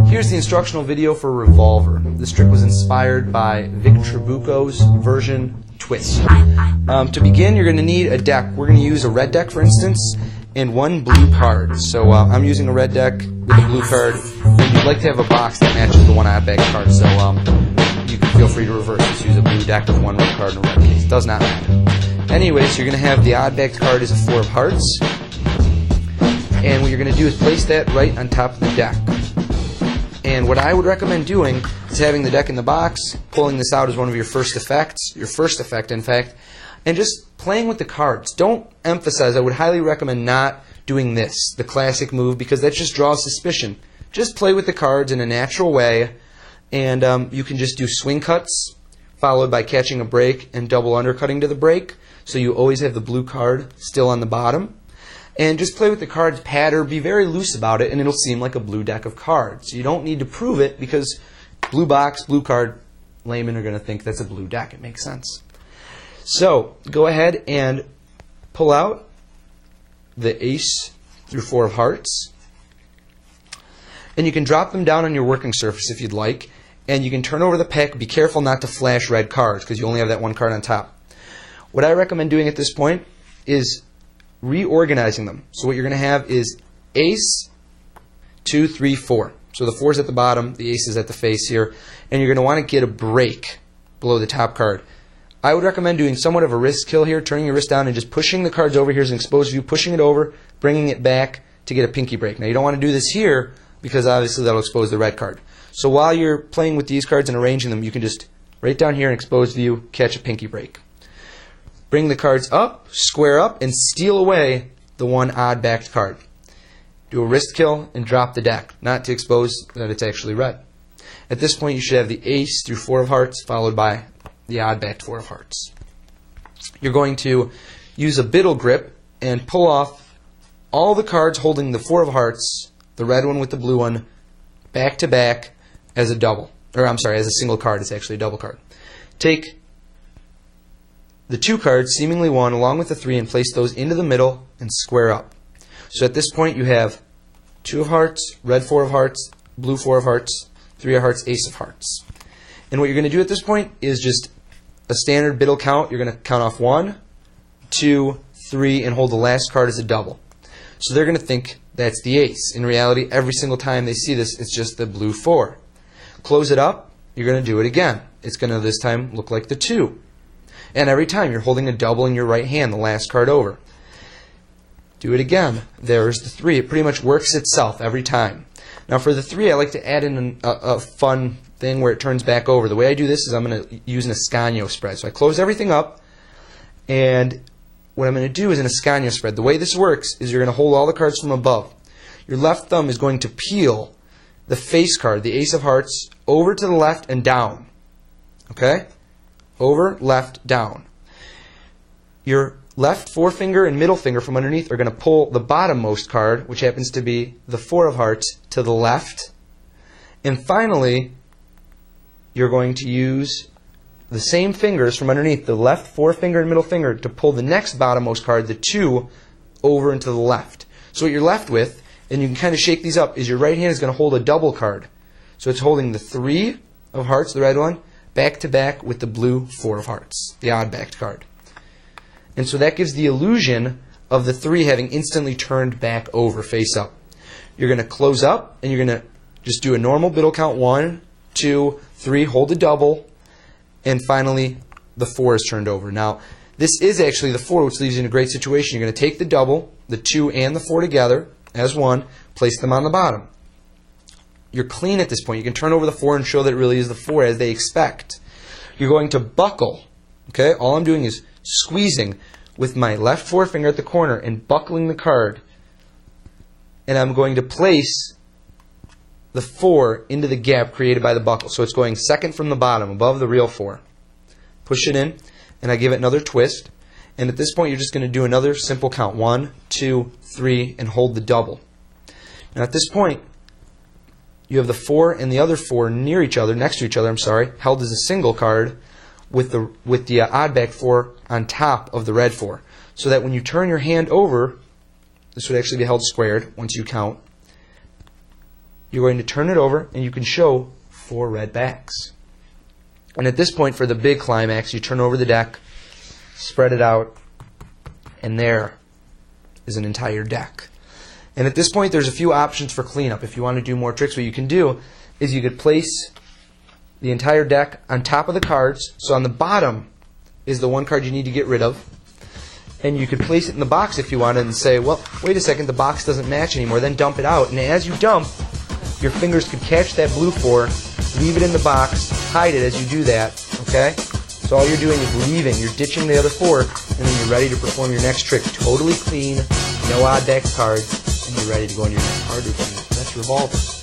Here's the instructional video for Revolver. This trick was inspired by Vic Trabucco's version Twist. To begin, you're going to need a deck. We're going to use a red deck, for instance, and one blue card. So I'm using a red deck with a blue card, and you'd like to have a box that matches the one odd bag card. So you can feel free to reverse this. Use a blue deck with one red card and a red case. Does not matter. Anyways, you're going to have the odd bagged card as a 4 of hearts. And what you're going to do is place that right on top of the deck. And what I would recommend doing is having the deck in the box, pulling this out as one of your first effects, your first effect in fact, and just playing with the cards. Don't emphasize, I would highly recommend not doing this, the classic move, because that just draws suspicion. Just play with the cards in a natural way, and you can just do swing cuts, followed by catching a break and double undercutting to the break, so you always have the blue card still on the bottom. And just play with the cards, patter, be very loose about it, and it'll seem like a blue deck of cards. You don't need to prove it because blue box, blue card, laymen are going to think that's a blue deck. It makes sense. So go ahead and pull out the ace through 4 of hearts. And you can drop them down on your working surface if you'd like. And you can turn over the pack. Be careful not to flash red cards because you only have that one card on top. What I recommend doing at this point is reorganizing them. So what you're going to have is ace, 2, 3, 4. So the 4's at the bottom, the ace is at the face here, and you're going to want to get a break below the top card. I would recommend doing somewhat of a wrist kill here, turning your wrist down and just pushing the cards over. Here's an exposed view, pushing it over, bringing it back to get a pinky break. Now you don't want to do this here because obviously that'll expose the red card. So while you're playing with these cards and arranging them, you can just right down here in exposed view, catch a pinky break. Bring the cards up, square up, and steal away the one odd-backed card. Do a wrist kill and drop the deck, not to expose that it's actually red. At this point, you should have the ace through 4 of hearts, followed by the odd-backed 4 of hearts. You're going to use a biddle grip and pull off all the cards holding the 4 of hearts, the red one with the blue one, back to back as a double. Or I'm sorry, as a single card. It's actually a double card. Take the 2 cards, seemingly 1, along with the 3, and place those into the middle and square up. So at this point you have 2 of hearts, red 4 of hearts, blue 4 of hearts, 3 of hearts, ace of hearts. And what you're going to do at this point is just a standard biddle count. You're going to count off 1, 2, 3, and hold the last card as a double. So they're going to think that's the ace. In reality, every single time they see this, it's just the blue 4. Close it up, you're going to do it again. It's going to this time look like the 2. And every time you're holding a double in your right hand, the last card over. Do it again. There's the 3. It pretty much works itself every time. Now for the 3, I like to add in a fun thing where it turns back over. The way I do this is I'm going to use an Ascanio spread. So I close everything up, and what I'm going to do is an Ascanio spread. The way this works is you're going to hold all the cards from above. Your left thumb is going to peel the face card, the ace of hearts, over to the left and down. Okay? Over, left, down. Your left forefinger and middle finger from underneath are going to pull the bottommost card, which happens to be the 4 of hearts, to the left. And finally, you're going to use the same fingers from underneath, the left forefinger and middle finger, to pull the next bottommost card, the 2, over and to the left. So what you're left with, and you can kind of shake these up, is your right hand is going to hold a double card. So it's holding the 3 of hearts, the red one, back to back with the blue 4 of hearts, the odd-backed card. And so that gives the illusion of the 3 having instantly turned back over, face up. You're going to close up, and you're going to just do a normal biddle count, 1, 2, 3, hold a double, and finally the 4 is turned over. Now, this is actually the 4, which leaves you in a great situation. You're going to take the double, the 2 and the 4 together as one, place them on the bottom. You're clean at this point. You can turn over the 4 and show that it really is the 4 as they expect. You're going to buckle. Okay? All I'm doing is squeezing with my left forefinger at the corner and buckling the card. And I'm going to place the 4 into the gap created by the buckle. So it's going second from the bottom, above the real 4. Push it in, and I give it another twist. And at this point, you're just going to do another simple count. 1, 2, 3, and hold the double. Now at this point, you have the 4 and the other 4 near each other, next to each other, held as a single card with the odd back 4 on top of the red 4. So that when you turn your hand over, this would actually be held squared once you count. you're going to turn it over, and you can show 4 red backs. And at this point, for the big climax, you turn over the deck, spread it out, and there is an entire deck. And at this point, there's a few options for cleanup. If you want to do more tricks, what you can do is you could place the entire deck on top of the cards. So on the bottom is the one card you need to get rid of. And you could place it in the box if you wanted and say, well, wait a second, the box doesn't match anymore. Then dump it out. And as you dump, your fingers could catch that blue 4, leave it in the box, hide it as you do that, okay? So all you're doing is leaving, you're ditching the other 4, and then you're ready to perform your next trick. Totally clean, no odd back cards, and you're ready to go on your next card routine. That's Revolver.